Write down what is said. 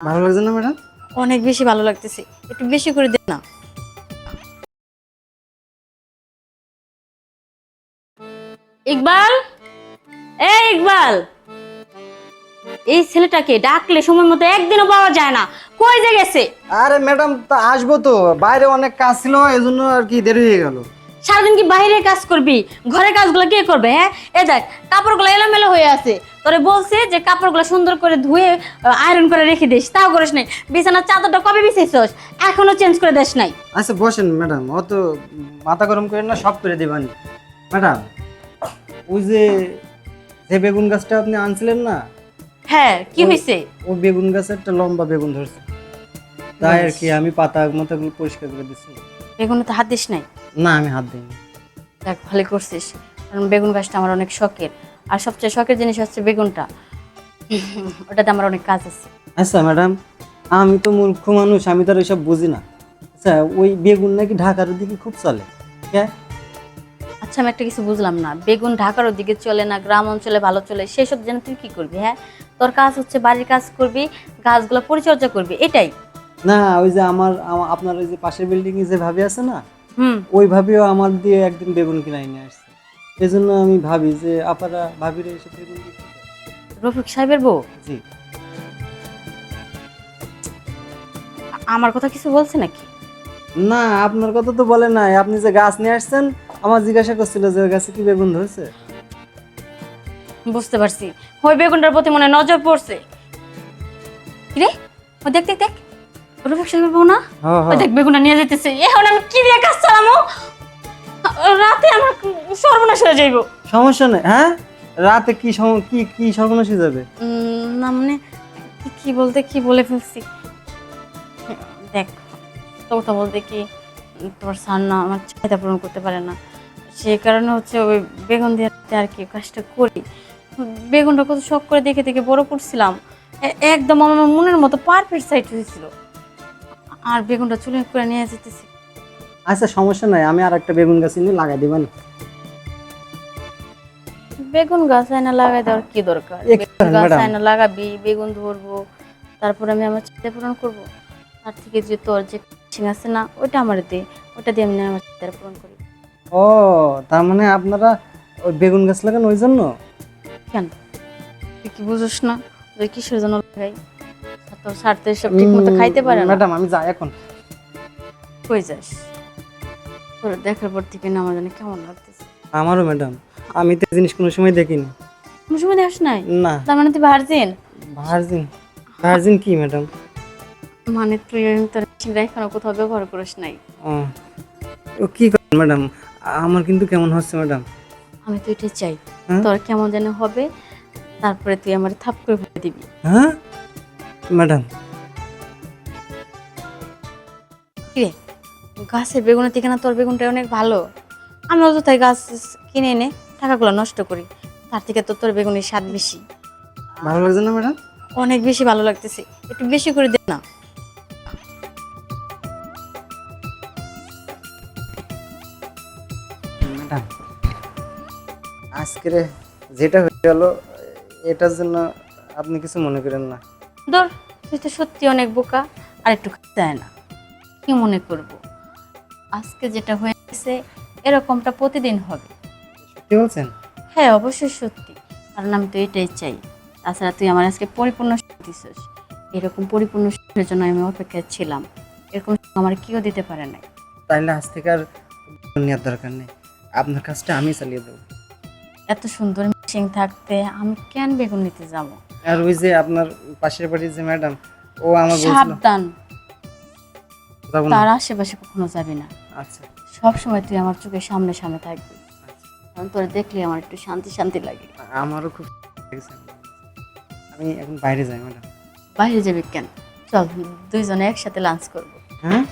ভালো লাগছে না ম্যাডাম? অনেক বেশি ভালো লাগতেছে, একটু বেশি করে দে না। ইকবাল, এই ইকবাল, এই ছেলেটাকে ডাকলে সময় মতো একদিনও পাওয়া যায় না, কই যে গেছে? আরে ম্যাডাম, তা আসবো তো, বাইরে অনেক কাজ ছিল, এজন্য আর কি দেরি হয়ে গেল। সারাদিন কি বাইরে কাজ করবি? ঘরের কাজগুলো কে করবে? হ্যাঁ, এ দেখ কাপড়গুলো এলোমেলো হয়ে আছে। তোরে বলছে যে কাপড়গুলো সুন্দর করে ধুয়ে আয়রন করে রেখে দিস, তাও করিস নাই। বিছানার চাদরটা কবে বিছাইছস? এখনো চেঞ্জ করে দিস নাই। আচ্ছা বসেন ম্যাডাম, অত মাথা গরম করেন না, সব করে দেবানি। ম্যাডাম, ওই যে যে বেগুন গাছটা আপনি আনছিলেন না, হ্যাঁ, কি হয়েছে? ওই বেগুন গাছে একটা লম্বা বেগুন ধরছে, তাই আর কি আমি পাতা মাথাগুলো পরিষ্কার করে দিচ্ছি। বেগুনে তো হাত দিস নাই? না, আমি হাত দিইনি। দেখ ভালো করছিস, কারণ বেগুন গাছটা আমার অনেক শখের। আর সবচেয়ে শখের জিনিস হচ্ছে বেগুনটা, ওটাতে আমার অনেক কাজ আছে। আচ্ছা ম্যাডাম, আমি তো মূর্খ মানুষ, আমি তো আর এসব বুঝি না। আচ্ছা, ওই বেগুন নাকি ঢাকার দিকে খুব চলে, হ্যাঁ? আচ্ছা, আমি একটা কিছু বুঝলাম না, বেগুন ঢাকার ওদিকে চলে না গ্রাম অঞ্চলে ভালো চলে, সেসব যেন তুই কি করবি? হ্যাঁ, তোর কাজ হচ্ছে বাড়ির কাজ করবি, গাছগুলো পরিচর্যা করবি, এটাই। না, ওই যে আপনার ওই যে পাশের বিল্ডিং এ যে ভাবি আছে না, হুম। ওই ভাবিও আমার দিয়ে একদিন বেগুন কিনে নিয়ে আসছে। এই জন্য আমি ভাবি যে আপনারা ভাবিরে এসে বেগুন দিতে পারেন। রফিক সাহেবের বউ জি। আমার কথা কিছু বলছে নাকি? না, আপনার কথা তো বলে নাই। আপনি যে গাছ নিয়ে আসছেন, আমার জিজ্ঞাসা করছিল যে ওই গাছে কি বেগুন ধরেছে। বুঝতে পারছি, ওই বেগুনটার প্রতি মনে হয় নজর পড়ছে। কিরে, ও দেখ দেখ দেখ, রফিক সাহেবের বউ না? হ্যাঁ, ওই হ্যাঁ। দেখ বেগুনটা নিয়ে যেতেছে। এখন আমি কি দিয়ে কাজ চালামো? রাতে আমার সর্বনাশ হয়ে যাইব। সমস্যা নেই। হ্যাঁ, রাতে কি কি কি সর্বনাশ হয়ে যাবে? না মানে কি বলতে কি বলে ফেলছি। দেখ, তো কথা বলতে কি, তোমার স্যার না আমার চাহিদা পূরণ করতে পারে না, সেই কারণে হচ্ছে ওই বেগুন দিয়ে আর কি কাজটা করি। বেগুনটা কত শখ করে দেখে দেখে বড় করছিলাম, একদম আমার মনের মতো পারফেক্ট সাইজ হয়েছিল। আর বেগুনটা চুলে করে নিয়ে যেতেছি। আচ্ছা সমস্যা নাই, আমি আর একটা বেগুন গাছ নিয়ে লাগাই দিবেন। বেগুন গাছ আয়না লাগাই দেওয়ার কি দরকার? বেগুন গাছ আয়না লাগাবি, বেগুন ধরবো, তারপর আমি আমার চাহিদা পূরণ করবো। তার থেকে যে তোর যে কাছিং আছে না, ওইটা আমার দে, ওটা দিয়ে আমি না আমার চাহিদা পূরণ করি। ও, তার মানে আপনারা ওই বেগুন গাছ লাগান ওই জন্য? কেন, তুই কি বুঝোস না ওই কিসের জন্য লাগাই? তোর স্যার তো এসব ঠিক মতো খাইতে পারে না। ম্যাডাম, আমি যাই এখন। কই যাস? তোর দেখার পর থেকে না আমার জানি কেমন লাগতেছে। আমারও ম্যাডাম, আমি তো এই জিনিস কোনো সময় দেখিনি। কোনো সময় দেখাস নাই? না। তার মানে তুই ভার্জিন? ভার্জিন? ভার্জিন কি ম্যাডাম? মানে তুই তোর এখনো কোথাও ব্যবহার করিস নাই? ও, ও কি করেন ম্যাডাম? আমার কিন্তু কেমন হচ্ছে ম্যাডাম? আমি তো এটাই চাই, হ্যাঁ? তোর কেমন যেন হবে, তারপরে তুই আমার থাপ করে বলে দিবি। হ্যাঁ ম্যাডাম। কিরে, গাছের বেগুনের থেকে না তোর বেগুনটা অনেক ভালো। আমি অযথায় গাছ কিনে এনে টাকাগুলো নষ্ট করি, তার থেকে তো তোর বেগুনের স্বাদ বেশি। ভালো লাগছে না ম্যাডাম? অনেক বেশি ভালো লাগতেছে, একটু বেশি করে দে না। ম্যাডাম, আজকে যেটা হয়ে গেল, এটার জন্য আপনি কিছু মনে করেন না। ধর, তুই তো সত্যি অনেক বোকা, আর একটু চায় না, কি মনে করব? আজকে যেটা হয়েছে এরকমটা প্রতিদিন হবে। সত্যি বলছেন? হ্যাঁ, অবশ্যই সত্যি, কারণ আমি তো এটাই চাই। তাছাড়া তুই আমার আজকে পরিপূর্ণ সুখ দিছিস, এরকম পরিপূর্ণ সুখের জন্য আমি অপেক্ষায় ছিলাম। এরকম সুখ আমার কেউ দিতে পারে নাই। তাইলে আজ থেকে আর নেওয়ার দরকার নেই, আপনার কাজটা আমি চালিয়ে দেবো। এত সুন্দর মিশিং থাকতে আমি কেন বেগুন নিতে যাবো? আর ওই যে আপনার পাশের বাড়ির যে ম্যাডাম, ও আমার বলছিল। সাবধান, যাবো না। তার আশেপাশে কখনো যাবি না। আচ্ছা। সব সময় তুই আমার চোখের সামনে সামনে থাকবি, কারণ তোর দেখলে আমার একটু শান্তি শান্তি লাগে। আমারও খুব লাগছে। আমি এখন বাইরে যাই ম্যাডাম। বাইরে যাবি কেন? চল দুইজনে একসাথে লাঞ্চ করবো। হ্যাঁ?